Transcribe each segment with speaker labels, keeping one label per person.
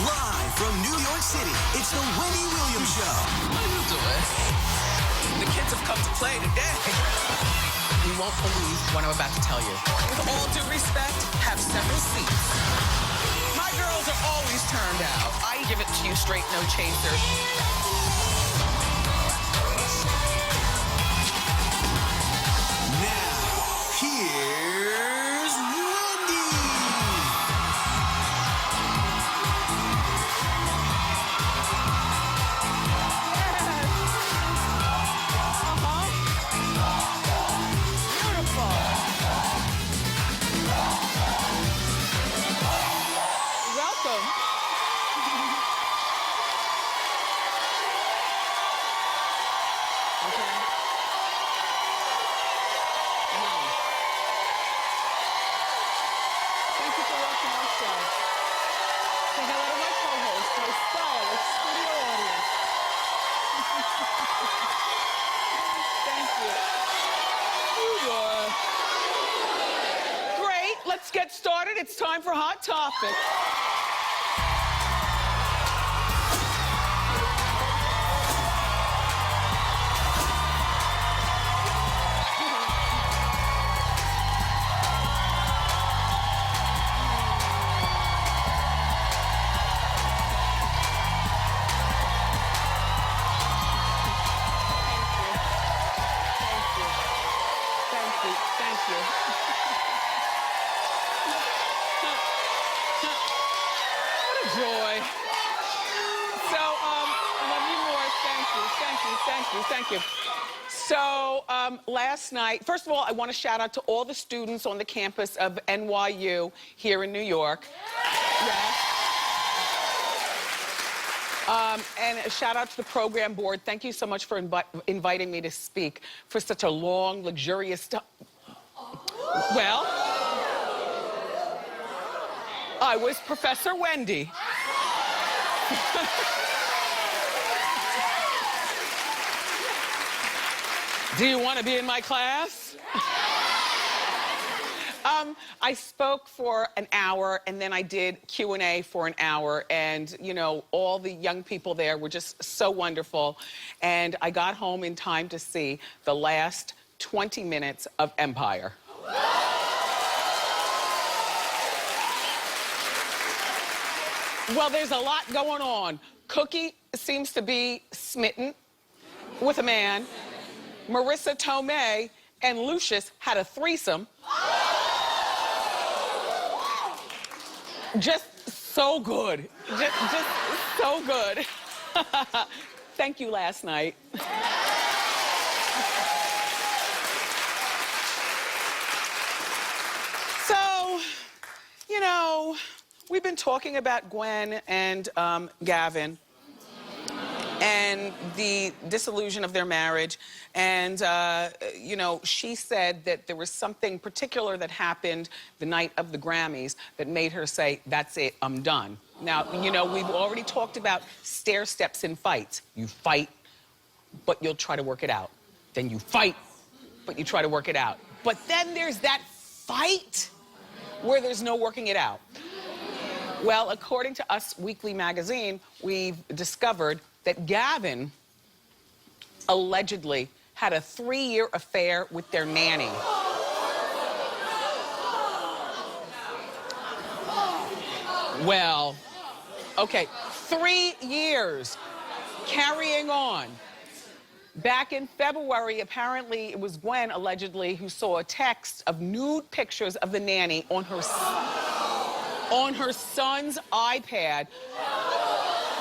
Speaker 1: Live from New York City, it's the Wendy Williams Show.
Speaker 2: How you doing? The kids have come to play today. You won't believe what I'm about to tell you. With all due respect, have several seats. My girls are always turned out. I give it to you straight, no chaser.
Speaker 1: Now, here's Wendy.
Speaker 2: Welcome. Okay. Thank you for watching our show. Say hello to my co-host, my stylist, studio audience. Thank you. Great, let's get started. It's time for Hot Topic. Thank you. What a joy. So, love you more. Thank you. So, last night, first of all, I want to shout out to all the students on the campus of NYU here in New York. Yes. And a shout out to the program board. Thank you so much for inviting me to speak for such a long, luxurious time. Well, I was Professor Wendy. Do you want to be in my class? I spoke for an hour, and then I did Q&A for an hour, and, you know, all the young people there were just so wonderful, and I got home in time to see the last 20 minutes of Empire. Well, there's a lot going on. Cookie seems to be smitten with a man. Marissa Tomei and Lucius had a threesome. Just so good. Just so good. Thank you last night. So, you know, we've been talking about Gwen and Gavin and the disillusion of their marriage. And, you know, she said that there was something particular that happened the night of the Grammys that made her say, that's it, I'm done. Now, you know, we've already talked about stair steps in fights. You fight, but you'll try to work it out. Then you fight, but you try to work it out. But then there's that fight where there's no working it out. Well, according to Us Weekly magazine, we've discovered that Gavin allegedly had a 3-year affair with their nanny. Well, okay, 3 years carrying on. Back in February, apparently it was Gwen, allegedly, who saw a text of nude pictures of the nanny on her son's iPad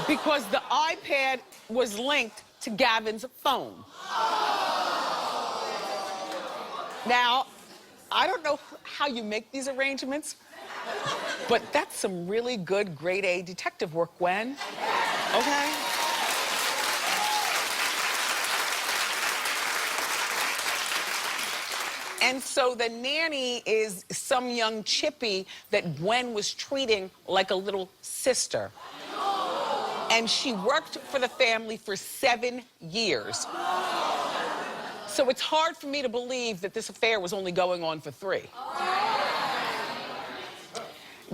Speaker 2: because the iPad was linked to Gavin's phone. Now, I don't know how you make these arrangements, but that's some really good grade A detective work, Gwen. Okay? And so the nanny is some young chippy that Gwen was treating like a little sister. And she worked for the family for 7 years. So it's hard for me to believe that this affair was only going on for 3.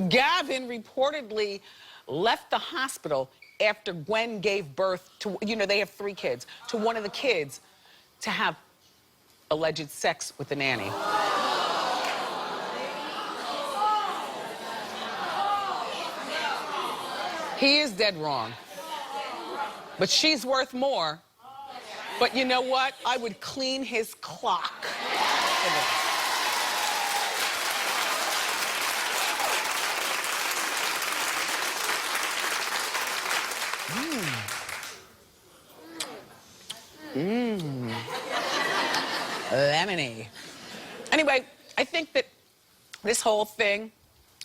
Speaker 2: Gavin reportedly left the hospital after Gwen gave birth to, you know, they have 3 kids, to one of the kids to have alleged sex with the nanny. He is dead wrong. But she's worth more. But you know what? I would clean his clock. Lemony. Anyway, I think that this whole thing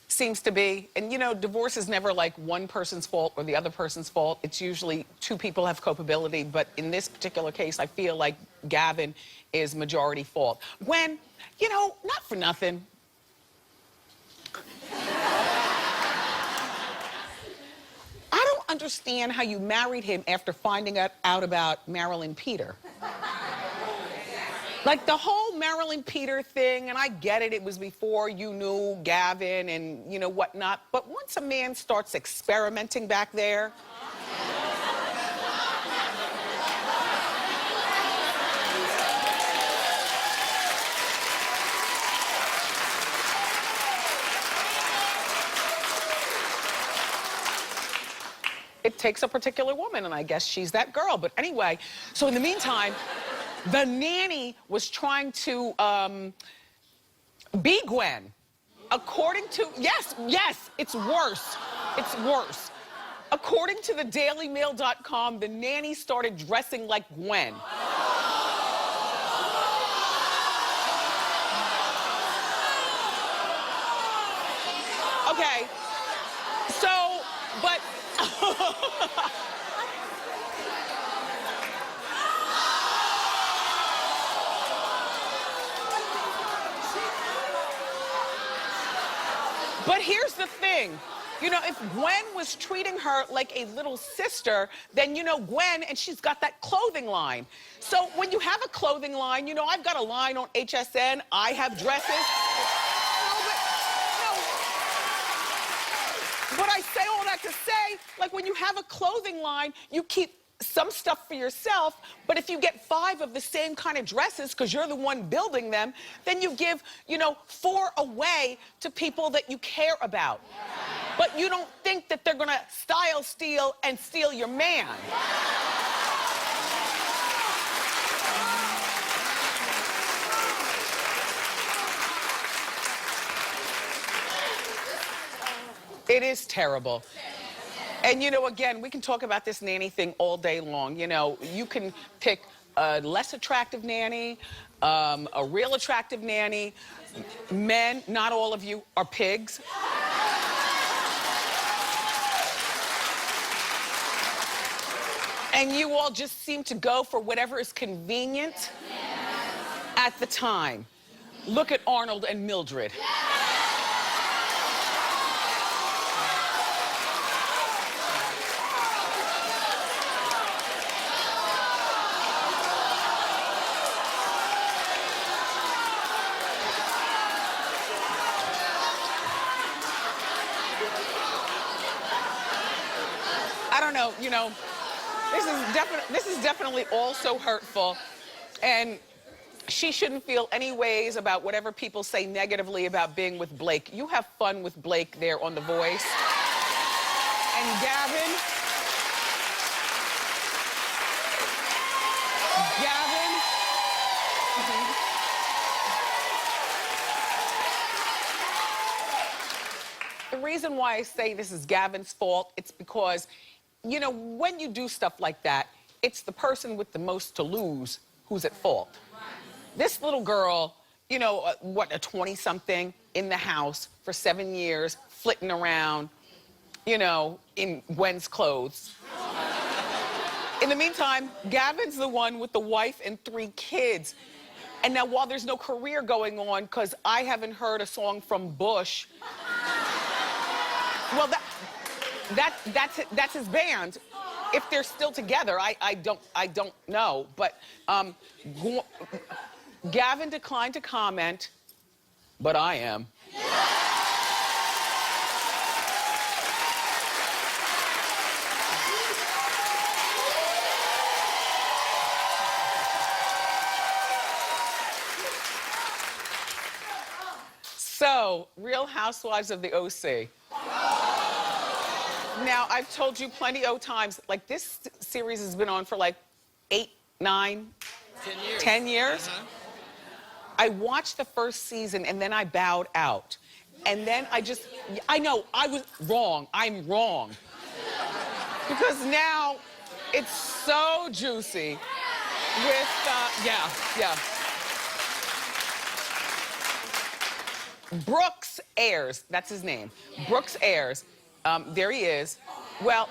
Speaker 2: seems to be, and you know, divorce is never like one person's fault or the other person's fault. It's usually 2 people have culpability, but in this particular case, I feel like Gavin is majority fault. Gwen, you know, not for nothing. I don't understand how you married him after finding out about Marilyn Peter. Like the whole Marilyn Peter thing, and I get it, it was before you knew Gavin and you know whatnot, but once a man starts experimenting back there, it takes a particular woman, and I guess she's that girl. But anyway, so in the meantime, the nanny was trying to be Gwen. According to, yes, it's worse. It's worse. According to the dailymail.com, the nanny started dressing like Gwen. Okay, so, but... But here's the thing. You know, if Gwen was treating her like a little sister, then you know Gwen, and she's got that clothing line. So when you have a clothing line, you know, I've got a line on HSN, I have dresses. But I say all that to say, like when you have a clothing line, you keep some stuff for yourself, but if you get 5 of the same kind of dresses, because you're the one building them, then you give, you know, 4 away to people that you care about. But you don't think that they're gonna style steal and steal your man. It is terrible. And you know, again, we can talk about this nanny thing all day long. You know, you can pick a less attractive nanny, a real attractive nanny. Men, not all of you, are pigs. And you all just seem to go for whatever is convenient at the time. Look at Arnold and Mildred. I don't know, you know, this is definitely also hurtful, and she shouldn't feel any ways about whatever people say negatively about being with Blake. You have fun with Blake there on The Voice. And Gavin, the reason why I say this is Gavin's fault, it's because, you know, when you do stuff like that, it's the person with the most to lose who's at fault. This little girl, you know, what, a 20-something in the house for 7 years, flitting around, you know, in Gwen's clothes. In the meantime, Gavin's the one with the wife and 3 kids. And now, while there's no career going on, because I haven't heard a song from Bush, well, that's his band. If they're still together, I don't know. But Gavin declined to comment, but I am. show, Real Housewives of the OC. Now, I've told you plenty of times, like this series has been on for like 8, 9,
Speaker 3: 10 years.
Speaker 2: 10 years. I watched the first season and then I bowed out. And then I know, I was wrong. I'm wrong. Because now it's so juicy with, yeah. Brooks Ayers, that's his name. Brooks Ayers, there he is. Well,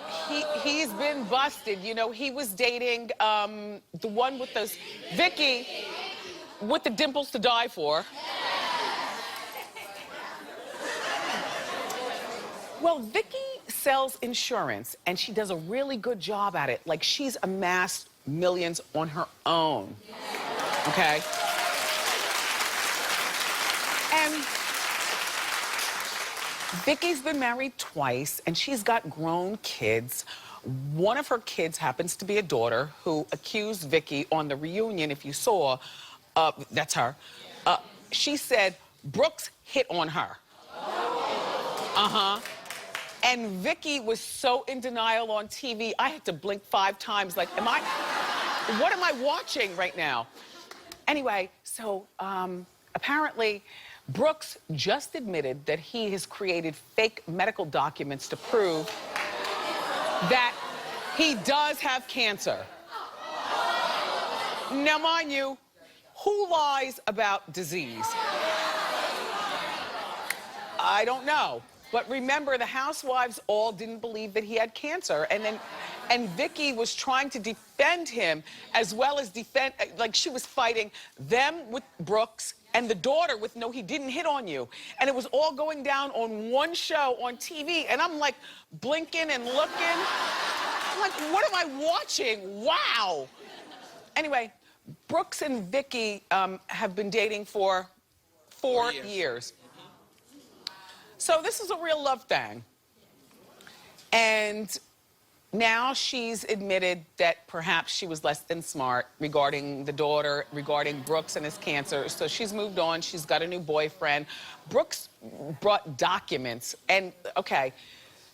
Speaker 2: he's been busted. You know, he was dating the one with those, Vicky, with the dimples to die for. Well, Vicky sells insurance, and she does a really good job at it. Like, she's amassed millions on her own, okay? And Vicky's been married twice, and she's got grown kids. One of her kids happens to be a daughter who accused Vicky on the reunion, if you saw, that's her. She said Brooks hit on her. And Vicky was so in denial on TV, I had to blink 5 times, like, what am I watching right now? Anyway, so apparently, Brooks just admitted that he has created fake medical documents to prove that he does have cancer. Now, mind you, who lies about disease? I don't know. But remember, the housewives all didn't believe that he had cancer. And Vicky was trying to defend him as well as defend, like she was fighting them with Brooks and the daughter with, no, he didn't hit on you. And it was all going down on one show on TV. And I'm like blinking and looking. I'm like, what am I watching? Wow. Anyway, Brooks and Vicky have been dating for 4 years. So this is a real love thing. And now she's admitted that perhaps she was less than smart regarding the daughter, regarding Brooks and his cancer. So she's moved on. She's got a new boyfriend. Brooks brought documents. And, okay,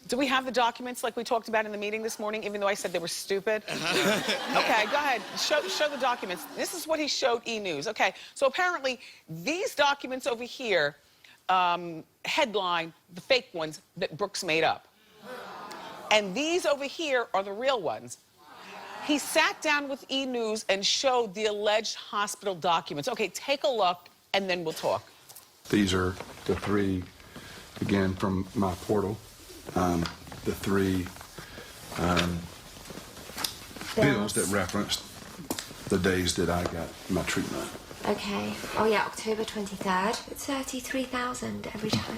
Speaker 2: do we have the documents like we talked about in the meeting this morning, even though I said they were stupid? Okay, go ahead. Show the documents. This is what he showed E! News. Okay, so apparently these documents over here headline the fake ones that Brooks made up. And these over here are the real ones. He sat down with E! News and showed the alleged hospital documents. Okay, take a look, and then we'll talk.
Speaker 4: These are the 3, again, from my portal, the 3 bills that referenced the days that I got my treatment.
Speaker 5: Okay. Oh, yeah, October 23rd. It's 33,000 every time.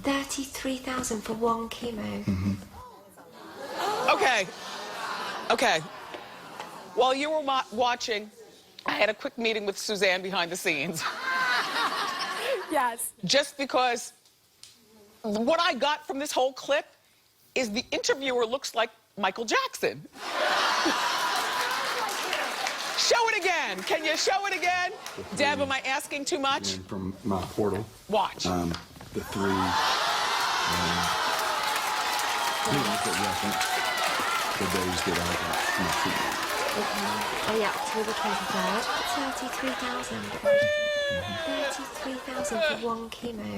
Speaker 5: 33,000 for one chemo.
Speaker 2: Okay. While you were watching, I had a quick meeting with Suzanne behind the scenes.
Speaker 6: Yes.
Speaker 2: Just because what I got from this whole clip is the interviewer looks like Michael Jackson. Show it again. Can you show it again? Deb, am I asking too much?
Speaker 4: And from my portal.
Speaker 2: Watch.
Speaker 4: The 3 bills that reference the days that I got my treatment.
Speaker 5: Okay. Oh, yeah, October 23rd. It's 33,000. 33,000 for one chemo.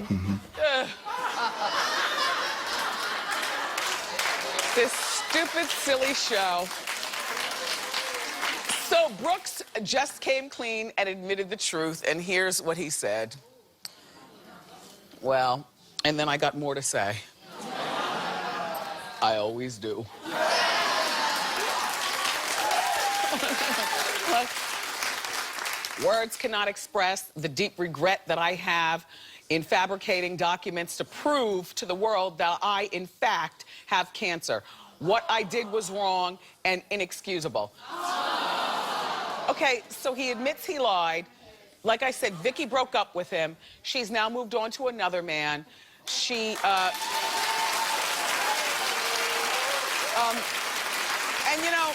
Speaker 2: This stupid, silly show. So Brooks just came clean and admitted the truth, and here's what he said. Well, and then I got more to say. I always do. Look, words cannot express the deep regret that I have in fabricating documents to prove to the world that I, in fact, have cancer. What I did was wrong and inexcusable. Okay, so he admits he lied. Like I said, Vicky broke up with him. She's now moved on to another man. She, and you know,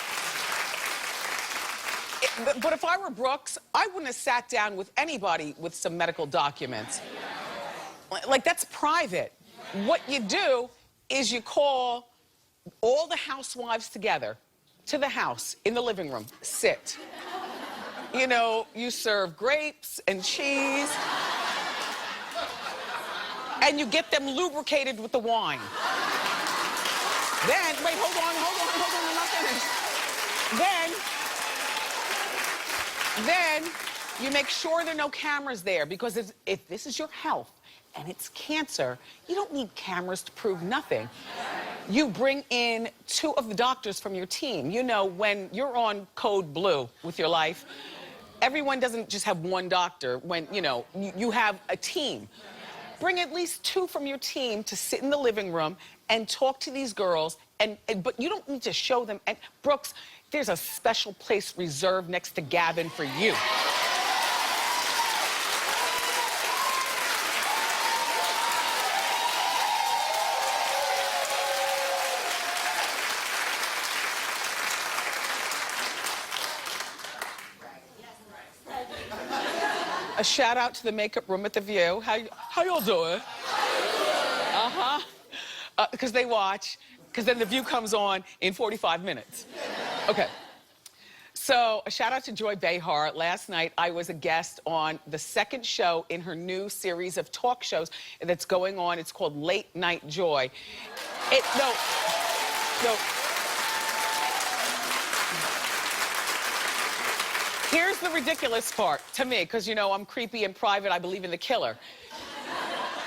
Speaker 2: but if I were Brooks, I wouldn't have sat down with anybody with some medical documents. Like, that's private. What you do is you call all the housewives together to the house in the living room. Sit. You know, you serve grapes and cheese. And you get them lubricated with the wine. Then, wait, hold on, I'm not finished. Then you make sure there are no cameras there, because if this is your health and it's cancer, you don't need cameras to prove nothing. You bring in 2 of the doctors from your team. You know, when you're on code blue with your life, everyone doesn't just have one doctor. When, you know, you have a team. Bring at least 2 from your team to sit in the living room and talk to these girls, but you don't need to show them. And Brooks, there's a special place reserved next to Gavin for you. A shout out to the makeup room at The View. How y'all doing? Because they watch, because then The View comes on in 45 minutes. Okay. So a shout out to Joy Behar. Last night I was a guest on the 2nd show in her new series of talk shows that's going on. It's called Late Night Joy. No. Here's the ridiculous part to me, because, you know, I'm creepy and private. I believe in the killer.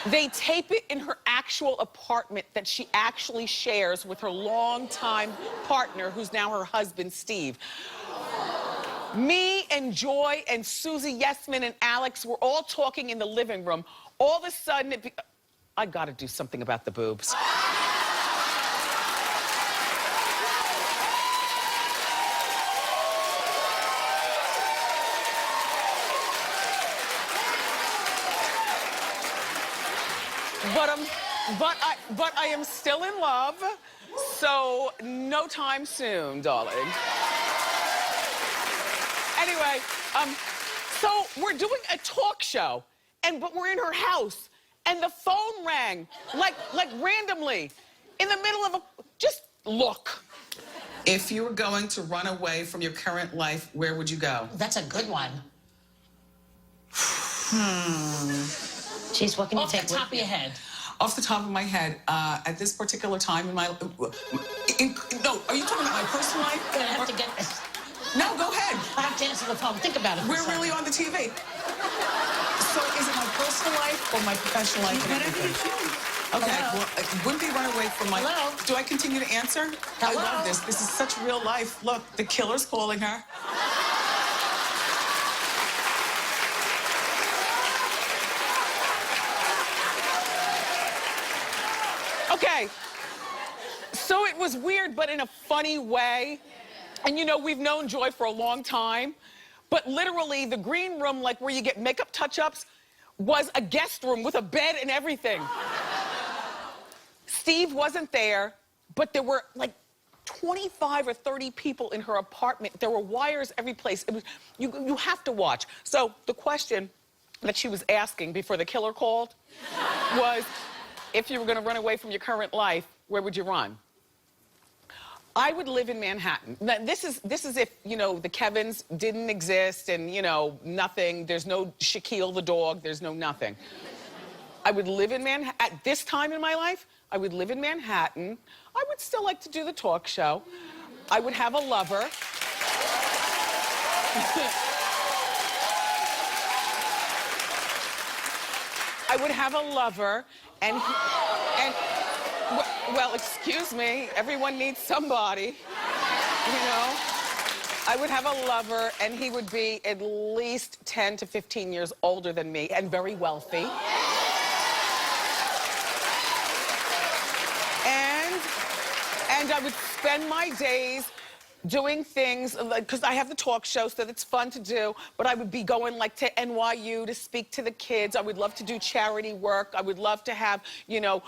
Speaker 2: They tape it in her actual apartment that she actually shares with her longtime partner, who's now her husband, Steve. Me and Joy and Susie Yesman and Alex were all talking in the living room. All of a sudden, I gotta do something about the boobs. But I am still in love, so no time soon, darling. Anyway, so we're doing a talk show, but we're in her house, and the phone rang, like randomly, in the middle of just look. If you were going to run away from your current life, where would you go?
Speaker 3: That's a good one. Jeez, what can you take? Off the top of your head.
Speaker 2: Off the top of my head, at this particular time in my life, no, are you talking about my personal life?
Speaker 3: You're gonna have to get this.
Speaker 2: No, go ahead.
Speaker 3: I have to answer the phone. Think about it.
Speaker 2: We're really on the TV. So is it my personal life or my professional life?
Speaker 3: Whatever you choose.
Speaker 2: Okay,
Speaker 3: Hello?
Speaker 2: well, wouldn't be run away from my...
Speaker 3: Hello?
Speaker 2: Do I continue to answer?
Speaker 3: Hello?
Speaker 2: I love this. This is such real life. Look, the killer's calling her. Okay, so it was weird, but in a funny way. And you know, we've known Joy for a long time, but literally the green room, like where you get makeup touch-ups, was a guest room with a bed and everything. Steve wasn't there, but there were like 25 or 30 people in her apartment. There were wires every place. It was, you have to watch. So the question that she was asking before the killer called was, if you were gonna run away from your current life, where would you run? I would live in Manhattan. Now, this is if, you know, the Kevins didn't exist and, you know, nothing. There's no Shaquille the dog. There's no nothing. I would live in Manhattan. At this time in my life, I would live in Manhattan. I would still like to do the talk show. I would have a lover. I would have a lover, and well, excuse me, everyone needs somebody, you know? I would have a lover, and he would be at least 10 to 15 years older than me and very wealthy. And I would spend my days doing things, because I have the talk show, so that's fun to do, but I would be going like to NYU to speak to the kids. I would love to do charity work. I would love to have, you know,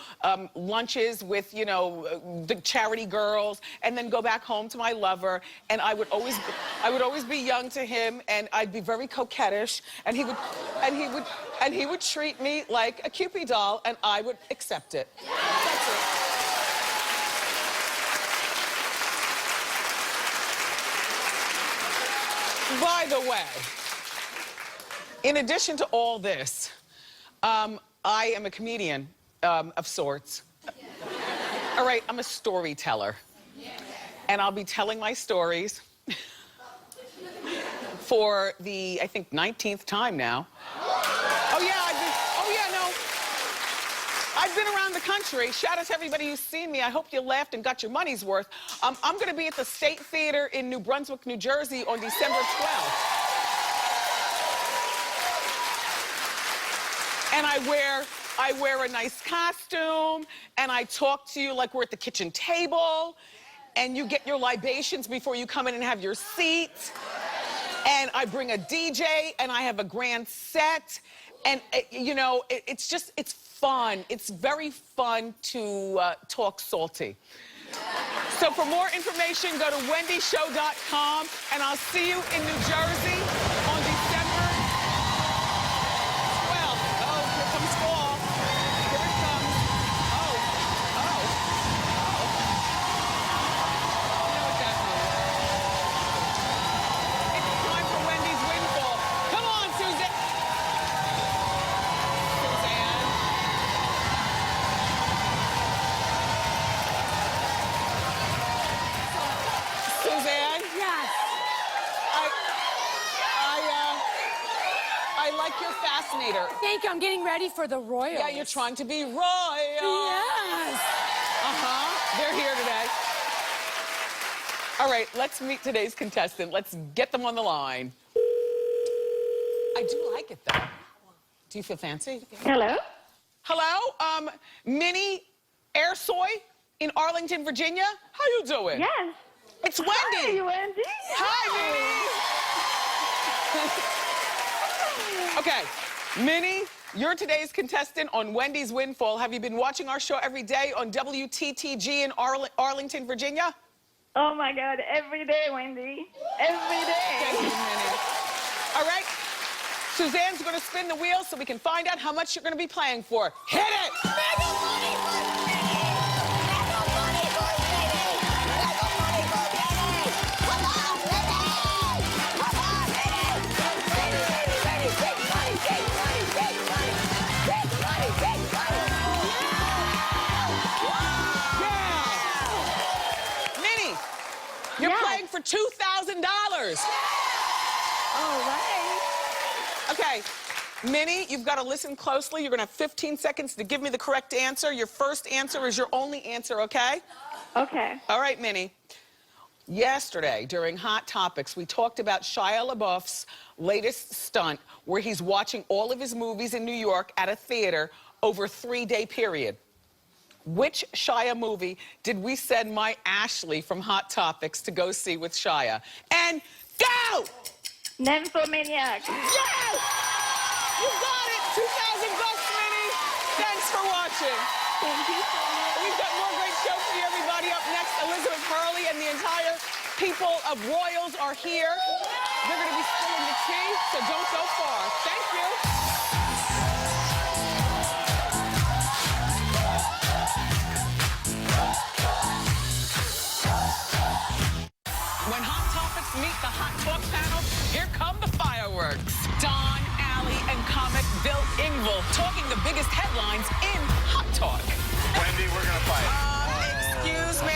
Speaker 2: lunches with, you know, the charity girls, and then go back home to my lover, and I would always be young to him, and I'd be very coquettish, and he would treat me like a Cupid doll, and I would accept it. That's it. By the way, in addition to all this, I am a comedian of sorts. All right, I'm a storyteller. And I'll be telling my stories for the, I think, 19th time now. I've been around the country. Shout out to everybody who's seen me. I hope you laughed and got your money's worth. I'm gonna be at the State Theater in New Brunswick, New Jersey on December 12th. And I wear a nice costume, and I talk to you like we're at the kitchen table, and you get your libations before you come in and have your seat. And I bring a DJ, and I have a grand set. And, you know, it's fun. It's very fun to talk salty. So for more information, go to wendyshow.com, and I'll see you in New Jersey on December 12th. Oh, here comes fall. Here it comes. Oh. You know what that means. It's time for Wendy's Windfall. Come on, Suzanne. Suzanne?
Speaker 3: Yes.
Speaker 2: I like your fascinator.
Speaker 3: Thank you. I'm getting ready for the Royals.
Speaker 2: Yeah, you're trying to be royal.
Speaker 3: Yes.
Speaker 2: They're here today. All right, let's meet today's contestant. Let's get them on the line. I do like it, though. Do you feel fancy?
Speaker 6: Hello?
Speaker 2: Hello, Minnie Airsoy in Arlington, Virginia. How you doing?
Speaker 6: Yes.
Speaker 2: It's Wendy.
Speaker 6: Hi, Wendy.
Speaker 2: Hi, Minnie. Okay, Minnie, you're today's contestant on Wendy's Windfall. Have you been watching our show every day on WTTG in Arlington, Virginia?
Speaker 6: Oh, my God. Every day, Wendy. Every day.
Speaker 2: Thank you, Minnie. All right, Suzanne's going to spin the wheel so we can find out how much you're going to be playing for. Hit it!
Speaker 3: Mega money for Minnie! Mega money for Minnie! Mega money for Minnie! Come on, Minnie! Come on, Minnie! Minnie, big money, big money, big money! Big money, big money!
Speaker 2: Yeah! Minnie, you're playing for $2,000.
Speaker 6: All right.
Speaker 2: Okay, Minnie, you've got to listen closely. You're going to have 15 seconds to give me the correct answer. Your first answer is your only answer, okay?
Speaker 6: Okay.
Speaker 2: All right, Minnie. Yesterday, during Hot Topics, we talked about Shia LaBeouf's latest stunt, where he's watching all of his movies in New York at a theater over a 3-day period. Which Shia movie did we send my Ashley from Hot Topics to go see with Shia? And go!
Speaker 6: Nymphomaniac.
Speaker 2: Yes! You got it! $2,000, Minnie! Thanks for watching.
Speaker 6: Thank you so much.
Speaker 2: We've got more great show for you, everybody. Up next, Elizabeth Hurley and the entire people of Royals are here. They're going to be spilling the tea, so don't go far. Thank you. When Hot Topics meet the Hot Talk panel, here come the fireworks. Don, Allie, and comic Bill Engvall talking the biggest headlines in Hot Talk.
Speaker 7: Wendy, we're gonna fight.
Speaker 2: Excuse me.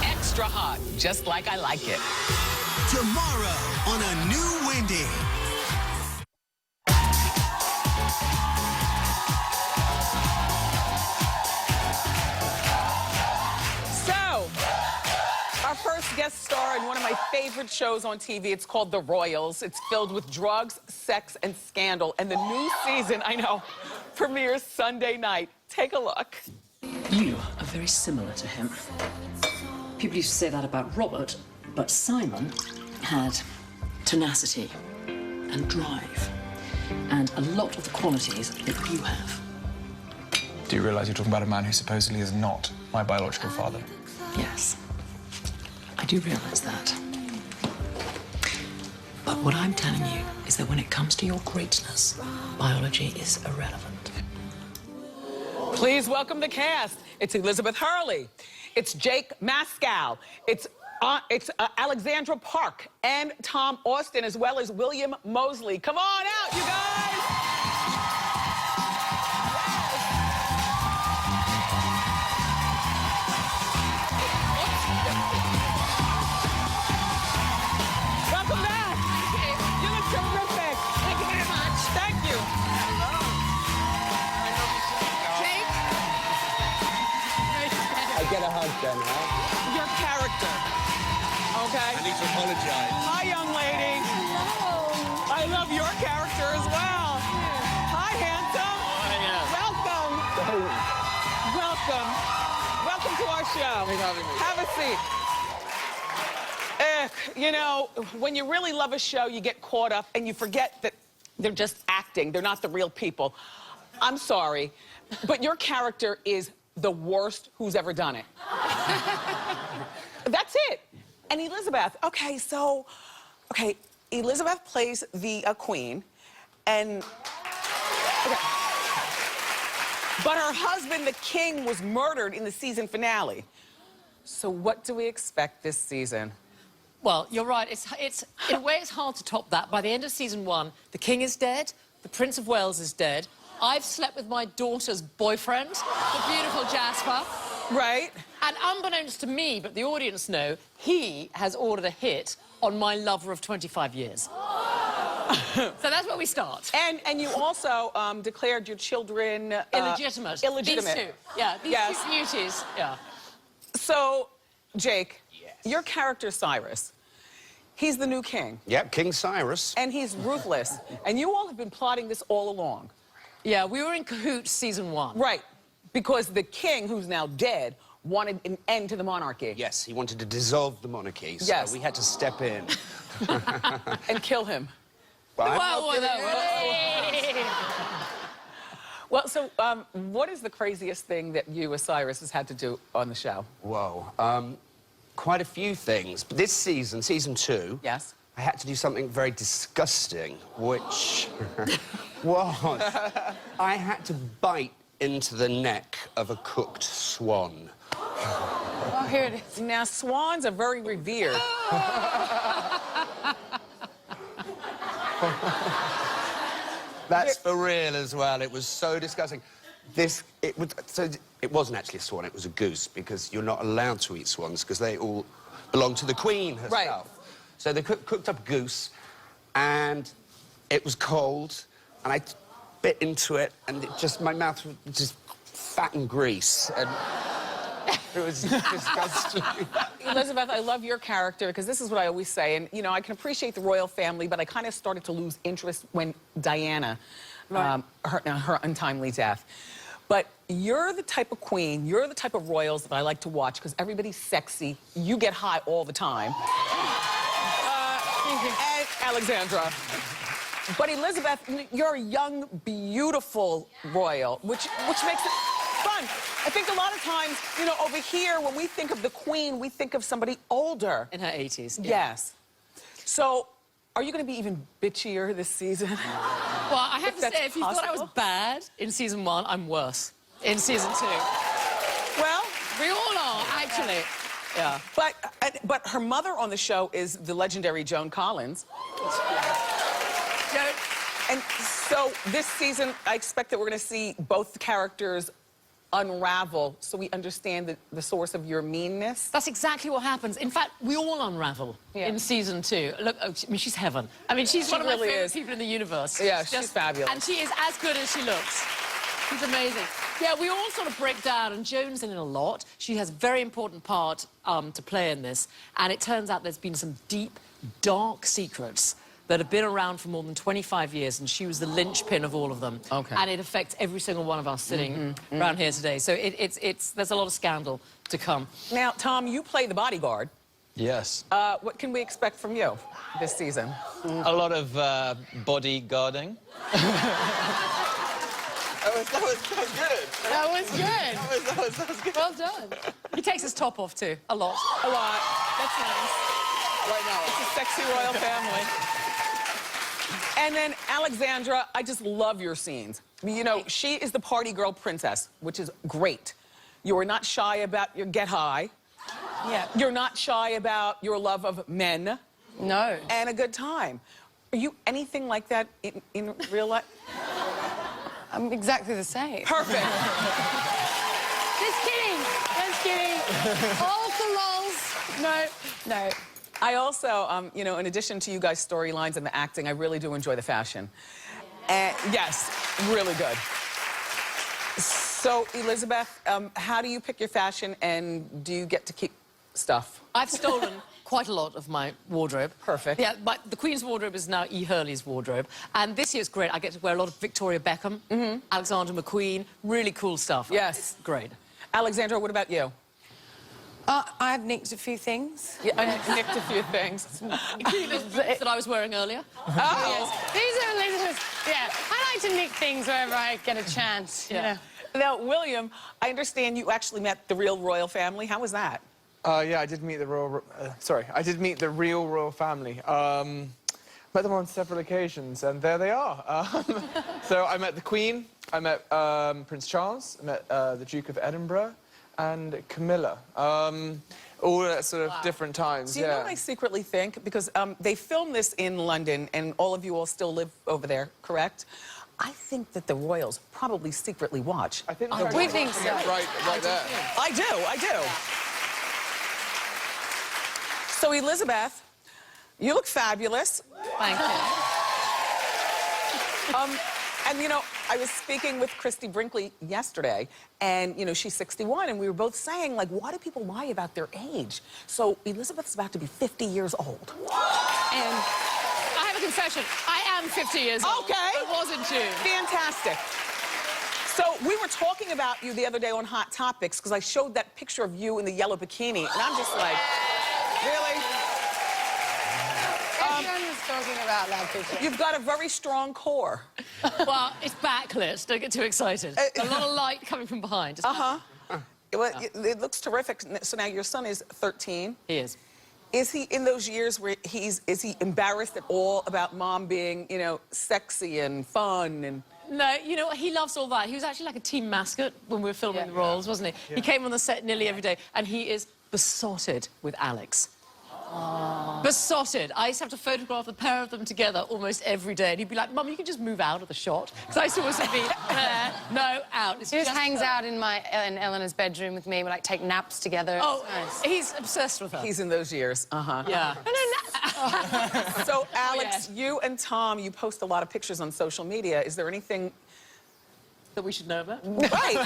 Speaker 2: Extra hot, just like I like it.
Speaker 1: Tomorrow on a new Wendy.
Speaker 2: So, our first guest star in one of my favorite shows on TV, it's called The Royals. It's filled with drugs, sex, and scandal. And the new season, I know, premieres Sunday night. Take a look.
Speaker 8: You are very similar to him. People used to say that about Robert, But Simon had tenacity and drive and a lot of the qualities that you have.
Speaker 9: Do you realise you're talking about a man who supposedly is not my biological father?
Speaker 8: Yes, I do realise that. But what I'm telling you is that when it comes to your greatness, biology is irrelevant.
Speaker 2: Please welcome the cast. It's Elizabeth Hurley. It's Jake Mascal. It's Alexandra Park and Tom Austin, as well as William Mosley. Come on out, you guys! Welcome back. You look terrific. Thank you very much. Thank you.
Speaker 3: Jake?
Speaker 10: I get a hug then, huh?
Speaker 2: Your character. Okay.
Speaker 10: I need to apologize.
Speaker 2: Hi, young lady. Hello. I love your character as well. Hi, handsome. Welcome. Welcome to our show.
Speaker 10: Thanks for having me.
Speaker 2: Have a seat. You know, when you really love a show, you get caught up and you forget that they're just acting. They're not the real people. I'm sorry, but your character is the worst who's ever done it. That's it. And Elizabeth, okay, Elizabeth plays the queen, and, okay. But her husband, the king, was murdered in the season finale. So what do we expect this season?
Speaker 11: Well, you're right. It's in a way, it's hard to top that. By the end of season 1, the king is dead, the Prince of Wales is dead. I've slept with my daughter's boyfriend, the beautiful Jasper.
Speaker 2: Right.
Speaker 11: And unbeknownst to me, but the audience know, he has ordered a hit on my lover of 25 years. So that's where we start.
Speaker 2: And you also declared your children...
Speaker 11: illegitimate.
Speaker 2: Illegitimate.
Speaker 11: These two. Yeah, these two beauties. Yeah.
Speaker 2: So, Jake, your character, Cyrus, he's the new king.
Speaker 10: Yep, King Cyrus.
Speaker 2: And he's ruthless. And you all have been plotting this all along.
Speaker 11: Yeah, we were in cahoots season 1.
Speaker 2: Right. Because the king, who's now dead, wanted an end to the monarchy.
Speaker 10: Yes, he wanted to dissolve the monarchy, so
Speaker 2: Yes.
Speaker 10: we had to step in.
Speaker 2: And kill him.
Speaker 10: But
Speaker 2: Well, so what is the craziest thing that you, as Cyrus, has had to do on the show?
Speaker 10: Whoa. Quite a few things. But this season, season 2...
Speaker 2: Yes.
Speaker 10: I had to do something very disgusting, which was... I had to bite into the neck of a cooked swan.
Speaker 2: Oh, here it is. Now, swans are very revered.
Speaker 10: That's for real as well. It was so disgusting. It wasn't actually a swan, it was a goose, because you're not allowed to eat swans because they all belong to the queen herself.
Speaker 2: Right.
Speaker 10: So they cooked up goose, and it was cold, and I bit into it, and my mouth was just fat and grease, and it was disgusting.
Speaker 2: Elizabeth, I love your character, because this is what I always say, and, you know, I can appreciate the royal family, but I kind of started to lose interest when Diana, her untimely death. But you're the type of queen, you're the type of royals that I like to watch, because everybody's sexy, you get high all the time. And Alexandra. But Elizabeth, you're a young, beautiful royal, which makes it fun. I think a lot of times, you know, over here, when we think of the queen, we think of somebody older.
Speaker 11: In her 80s. Yeah.
Speaker 2: Yes. So, are you going to be even bitchier this season?
Speaker 11: Well, I have to say, if you thought I was bad in season 1, I'm worse in season 2.
Speaker 2: Well,
Speaker 11: we all are, actually. Yeah.
Speaker 2: But her mother on the show is the legendary Joan Collins.
Speaker 11: Joan.
Speaker 2: And so this season, I expect that we're going to see both characters unravel so we understand the source of your meanness.
Speaker 11: That's exactly what happens. In fact, we all unravel in season 2. Look, I mean, she's heaven. I mean, she's one of my favorite people in the universe.
Speaker 2: Yeah, she's fabulous.
Speaker 11: And she is as good as she looks. She's amazing. Yeah, we all sort of break down, and Joan's in it a lot. She has a very important part to play in this, and it turns out there's been some deep, dark secrets that have been around for more than 25 years, and she was the linchpin of all of them.
Speaker 2: Okay.
Speaker 11: And it affects every single one of us sitting around here today. So there's a lot of scandal to come.
Speaker 2: Now, Tom, you play the bodyguard.
Speaker 9: Yes.
Speaker 2: What can we expect from you this season?
Speaker 9: A lot of bodyguarding. That was good.
Speaker 11: That was good.
Speaker 9: That was good.
Speaker 11: Well done. He takes his top off too, a lot.
Speaker 2: A lot. That's nice.
Speaker 9: Right now.
Speaker 2: It's a sexy royal family. And then Alexandra, I just love your scenes. You know, she is the party girl princess, which is great. You are not shy about your get high.
Speaker 11: Yeah.
Speaker 2: You're not shy about your love of men.
Speaker 11: No.
Speaker 2: And a good time. Are you anything like that in real life?
Speaker 12: I'm exactly the same.
Speaker 2: Perfect.
Speaker 12: Just kidding. Just kidding. All for lols. No, no.
Speaker 2: I also, you know, in addition to you guys' storylines and the acting, I really do enjoy the fashion. And yes, really good. So, Elizabeth, how do you pick your fashion, and do you get to keep stuff?
Speaker 11: I've stolen quite a lot of my wardrobe.
Speaker 2: Perfect.
Speaker 11: Yeah, but the Queen's wardrobe is now E. Hurley's wardrobe. And this year's great. I get to wear a lot of Victoria Beckham, Alexander McQueen, really cool stuff.
Speaker 2: Yes.
Speaker 11: It's great.
Speaker 2: Alexandra, what about you?
Speaker 12: I've nicked a few things.
Speaker 2: Yeah, I nicked a few things.
Speaker 11: that I was wearing earlier.
Speaker 2: Oh.
Speaker 12: Yes. These are Elizabeth's. Yeah, I like to nick things wherever I get a chance.
Speaker 11: Yeah.
Speaker 12: You know.
Speaker 2: Now, William, I understand you actually met the real royal family. How was that?
Speaker 9: Yeah, I did meet the royal. I did meet the real royal family. Met them on several occasions, and there they are. So I met the Queen. I met Prince Charles. I met the Duke of Edinburgh, and Camilla. All at sort of different times.
Speaker 2: Do you know what I secretly think? Because they filmed this in London, and all of you all still live over there, correct? I think that the royals probably secretly watch.
Speaker 9: I think
Speaker 12: We think so.
Speaker 9: Right there.
Speaker 2: I do. So, Elizabeth, you look fabulous.
Speaker 12: Thank you.
Speaker 2: And, you know, I was speaking with Christy Brinkley yesterday, and, you know, she's 61, and we were both saying, like, why do people lie about their age? So, Elizabeth's about to be 50 years old.
Speaker 11: And I have a confession. I am 50 years old.
Speaker 2: Okay.
Speaker 11: I was in June.
Speaker 2: Fantastic. So, we were talking about you the other day on Hot Topics, because I showed that picture of you in the yellow bikini, and I'm just like, really?
Speaker 12: Everyone was talking about that picture.
Speaker 2: You've got a very strong core.
Speaker 11: Well, it's backlit. Don't get too excited. A lot of light coming from behind.
Speaker 2: Well, it looks terrific. So now your son is 13.
Speaker 11: He is.
Speaker 2: Is he in those years where is he embarrassed at all about mom being, you know, sexy and fun and...
Speaker 11: No, you know what? He loves all that. He was actually like a team mascot when we were filming the royals, wasn't he? Yeah. He came on the set nearly every day, and he is besotted with Alex. Aww. Besotted. I used to have to photograph the pair of them together almost every day, and he'd be like, Mum, you can just move out of the shot. Because I used to always be there, no, out. It's
Speaker 12: He just hangs out in Eleanor's bedroom with me. We, like, take naps together.
Speaker 11: Oh,
Speaker 12: nice.
Speaker 11: He's obsessed with her.
Speaker 2: He's in those years.
Speaker 11: Yeah.
Speaker 2: So, Alex, you and Tom, you post a lot of pictures on social media. Is there anything
Speaker 11: that we should know about?
Speaker 2: Right.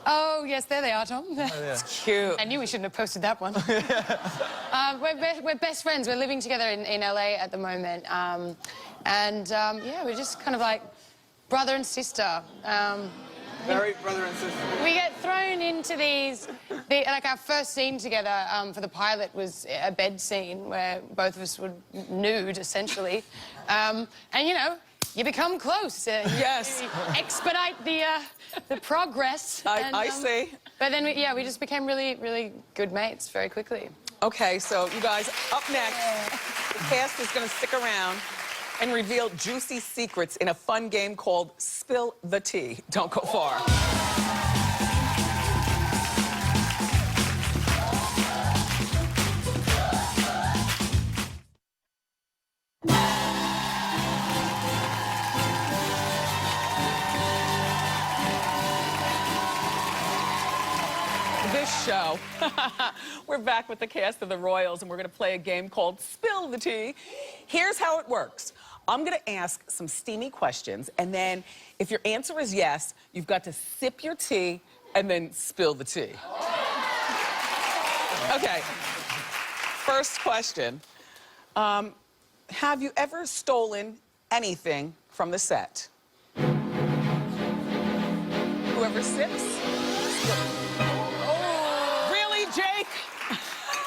Speaker 12: Oh, yes, there they are, Tom.
Speaker 2: Oh, yeah. It's cute.
Speaker 12: I knew we shouldn't have posted that one. We're best friends. We're living together in LA at the moment. Yeah, we're just kind of like brother and sister.
Speaker 9: Very brother and sister.
Speaker 12: We get thrown into these... like, our first scene together for the pilot was a bed scene where both of us were nude, essentially. And, you know, you become close.
Speaker 2: Yes.
Speaker 12: You expedite the progress.
Speaker 2: I see.
Speaker 12: But then, we just became really, really good mates very quickly.
Speaker 2: Okay, so you guys, up next, the cast is going to stick around and reveal juicy secrets in a fun game called Spill the Tea. Don't go far. This show, we're back with the cast of the Royals, and we're going to play a game called Spill the Tea. Here's how it works. I'm going to ask some steamy questions, and then if your answer is yes, you've got to sip your tea and then spill the tea. Okay. First question. Have you ever stolen anything from the set? Whoever sips? Really, Jake?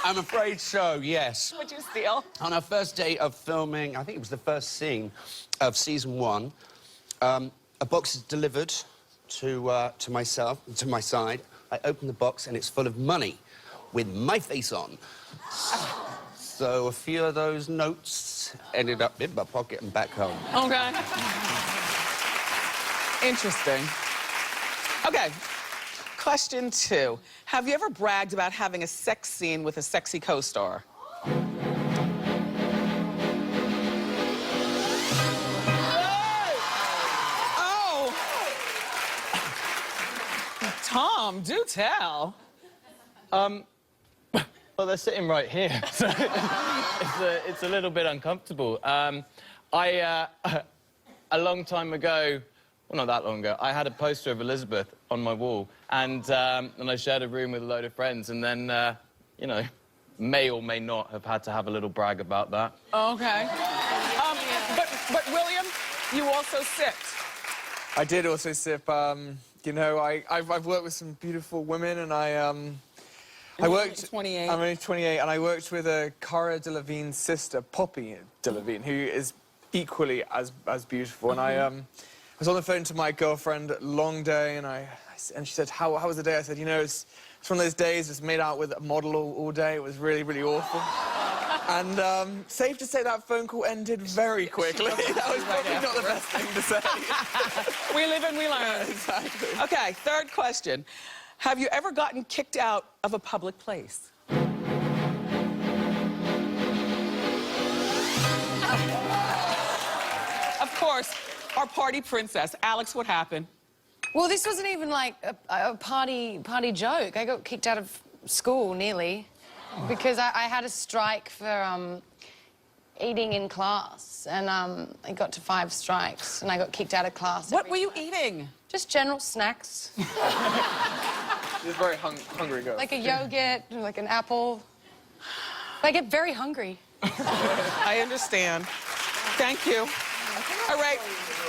Speaker 10: I'm afraid so, yes.
Speaker 2: What'd you steal?
Speaker 10: On our first day of filming, I think it was the first scene of season 1, a box is delivered to my side. I open the box and it's full of money with my face on. So a few of those notes ended up in my pocket and back home.
Speaker 2: Okay. Interesting. Okay. Question 2. Have you ever bragged about having a sex scene with a sexy co-star? Oh! Tom, do tell.
Speaker 13: Well, they're sitting right here, so it's a little bit uncomfortable. A long time ago, well, not that long ago, I had a poster of Elizabeth on my wall, and I shared a room with a load of friends, and then, you know, may or may not have had to have a little brag about that.
Speaker 2: Okay. But William, you also sipped.
Speaker 9: I did also sip. You know, I've worked with some beautiful women, and I worked...
Speaker 2: 28.
Speaker 9: I'm only 28, and I worked with Cara Delevingne's sister, Poppy Delevingne, who is equally as beautiful. And I was on the phone to my girlfriend, long day, and she said, how was the day? I said, you know, it's one of those days, just made out with a model all day. It was really, really awful. And safe to say that phone call ended very quickly. That was probably not the best thing to say.
Speaker 2: We live and we learn.
Speaker 9: Yeah, exactly.
Speaker 2: Okay, third question. Have you ever gotten kicked out of a public place? Of course, our party princess. Alex, what happened?
Speaker 12: Well, this wasn't even like a party joke. I got kicked out of school, nearly, because I had a strike for eating in class, and I got to 5 strikes, and I got kicked out of class.
Speaker 2: What were you eating?
Speaker 12: Just general snacks.
Speaker 9: She's a very hungry girl.
Speaker 12: Like a yogurt, like an apple. I get very hungry.
Speaker 2: I understand. Thank you. All right,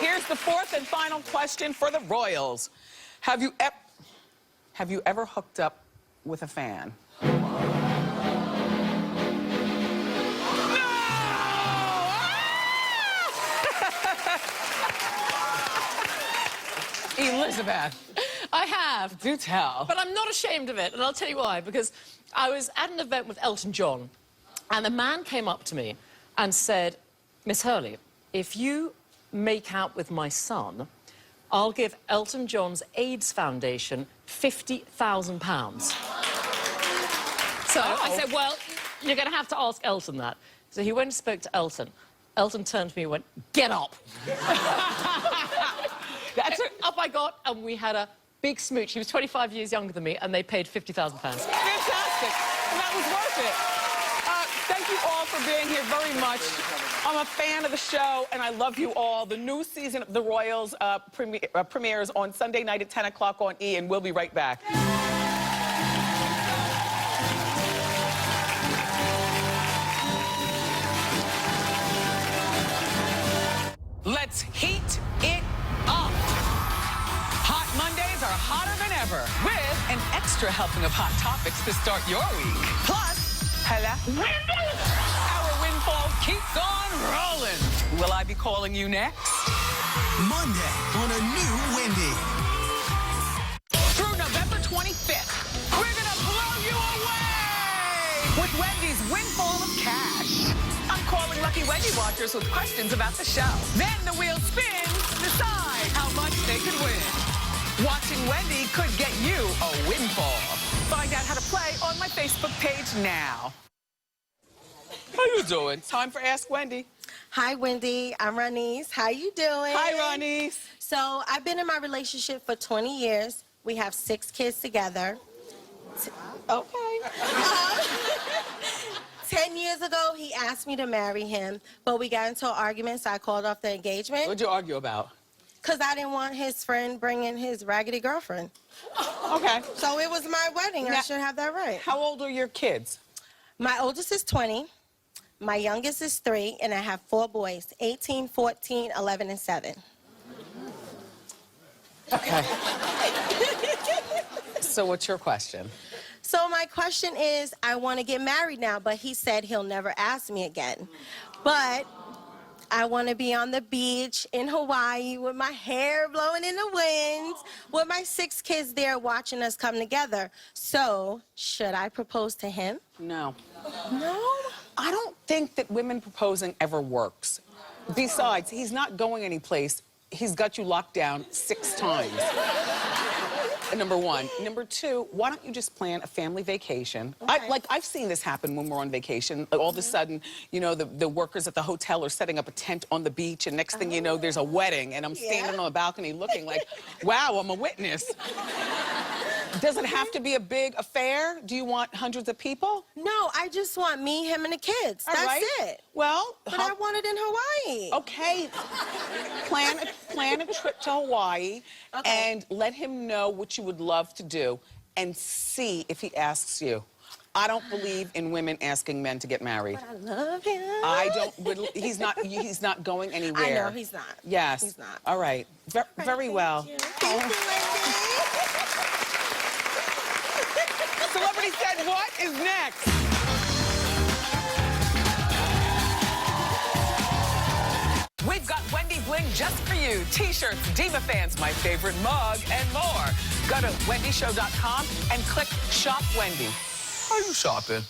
Speaker 2: here's the 4th and final question for the Royals. Have you ever hooked up with a fan? Elizabeth.
Speaker 11: I have.
Speaker 2: Do tell.
Speaker 11: But I'm not ashamed of it, and I'll tell you why. Because I was at an event with Elton John, and a man came up to me and said, Miss Hurley, if you make out with my son, I'll give Elton John's AIDS Foundation £50,000. So I said, well, you're going to have to ask Elton that. So he went and spoke to Elton. Elton turned to me and went, get up.
Speaker 2: That's it.
Speaker 11: Up I got, and we had a big smooch. He was 25 years younger than me, and they paid £50,000.
Speaker 2: Fantastic. That was worth it. Thank you all for being here very much. I'm a fan of the show, and I love you all. The new season of The Royals premieres on Sunday night at 10 o'clock on E, and we'll be right back. Let's heat it up. Hot Mondays are hotter than ever, with an extra helping of hot topics to start your week. Plus, hello, Wendy! Our windfall keeps on rolling. Will I be calling you next?
Speaker 1: Monday on a new Wendy.
Speaker 2: Through November 25th, we're gonna blow you away with Wendy's windfall of cash. I'm calling Lucky Wendy watchers with questions about the show. Then the wheel spins to decide how much they could win. Watching Wendy could get you a windfall. Find out how to play on my Facebook page now. How you doing? Time for Ask Wendy.
Speaker 14: Hi, Wendy. I'm Ronise. How you doing?
Speaker 2: Hi, Ronise.
Speaker 14: So I've been in my relationship for 20 years. We have 6 kids together. Okay. 10 years ago, he asked me to marry him, but we got into an argument, so I called off the engagement.
Speaker 2: What'd you argue about?
Speaker 14: Because I didn't want his friend bringing his raggedy girlfriend.
Speaker 2: Okay.
Speaker 14: So it was my wedding.
Speaker 2: Now,
Speaker 14: I should have that right.
Speaker 2: How old are your kids?
Speaker 14: My oldest is 20. My youngest is 3, and I have 4 boys, 18, 14, 11, and 7.
Speaker 2: Okay. So what's your question?
Speaker 14: So my question is, I want to get married now, but he said he'll never ask me again. But I want to be on the beach in Hawaii with my hair blowing in the winds, with my 6 kids there watching us come together. So, should I propose to him?
Speaker 2: No.
Speaker 14: No?
Speaker 2: I don't think that women proposing ever works. Besides, he's not going anyplace. He's got you locked down 6 times. Number 1. Number 2, why don't you just plan a family vacation?
Speaker 14: Okay.
Speaker 2: I've seen this happen when we're on vacation. All of a sudden, you know, the workers at the hotel are setting up a tent on the beach, and next thing you know, there's a wedding, and I'm standing on the balcony looking like, wow, I'm a witness. Does it have to be a big affair? Do you want hundreds of people?
Speaker 14: No, I just want me, him, and the kids. That's it.
Speaker 2: Well,
Speaker 14: but I want it in Hawaii.
Speaker 2: Okay. Plan a trip to Hawaii and let him know what you would love to do and see if he asks you. I don't believe in women asking men to get married.
Speaker 14: But I love him.
Speaker 2: I don't. He's not going anywhere.
Speaker 14: I know he's not.
Speaker 2: Yes.
Speaker 14: He's not.
Speaker 2: All right. Very well.
Speaker 14: Thank you, Wendy.
Speaker 2: Celebrity Said What is next? We've got Wendy Bling just for you. T-shirts, Diva Fans, my favorite mug, and more. Go to wendyshow.com and click Shop Wendy.
Speaker 10: Are you shopping?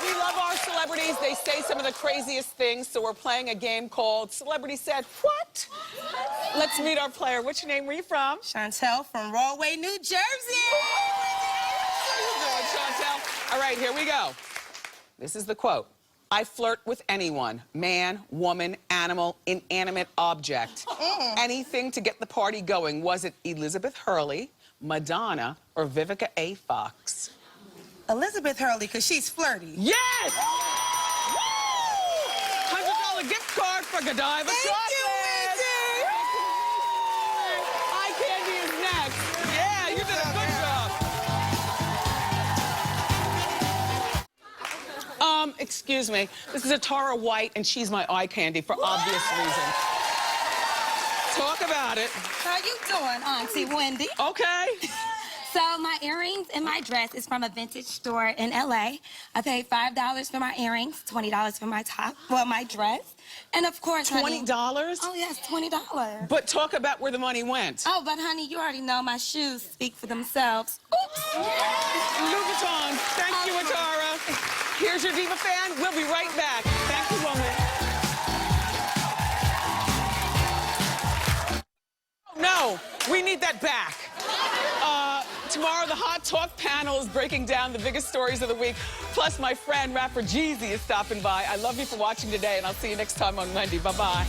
Speaker 2: We love our celebrities. They say some of the craziest things, so we're playing a game called Celebrity Said What? Let's meet our player. What's your name? Where are you from?
Speaker 14: Chantel from Rahway, New Jersey.
Speaker 2: How you doing, Chantel? All right, here we go. This is the quote. I flirt with anyone, man, woman, animal, inanimate object. Anything to get the party going. Was it Elizabeth Hurley, Madonna, or Vivica A. Fox?
Speaker 14: Elizabeth Hurley, because she's flirty.
Speaker 2: Yes! $100 gift card for Godiva
Speaker 14: Thank
Speaker 2: Chocolate.
Speaker 14: you, Wendy.
Speaker 2: Eye candy is next. Yeah, you did a good job. Excuse me. This is a Tara White, and she's my eye candy for obvious reasons. Talk about it.
Speaker 15: How you doing, Auntie Wendy?
Speaker 2: Okay.
Speaker 15: So my earrings and my dress is from a vintage store in LA. I paid $5 for my earrings, $20 for my top, well, my dress. And of course, honey.
Speaker 2: $20?
Speaker 15: Oh, yes, $20.
Speaker 2: But talk about where the money went.
Speaker 15: Oh, but honey, you already know my shoes speak for themselves. Oops.
Speaker 2: Louis Vuitton. Thank you, Atara. Here's your Diva Fan. We'll be right back. Thank you, woman. No, we need that back. Tomorrow, the Hot Talk panel is breaking down the biggest stories of the week. Plus, my friend, rapper Jeezy, is stopping by. I love you for watching today, and I'll see you next time on Wendy. Bye-bye.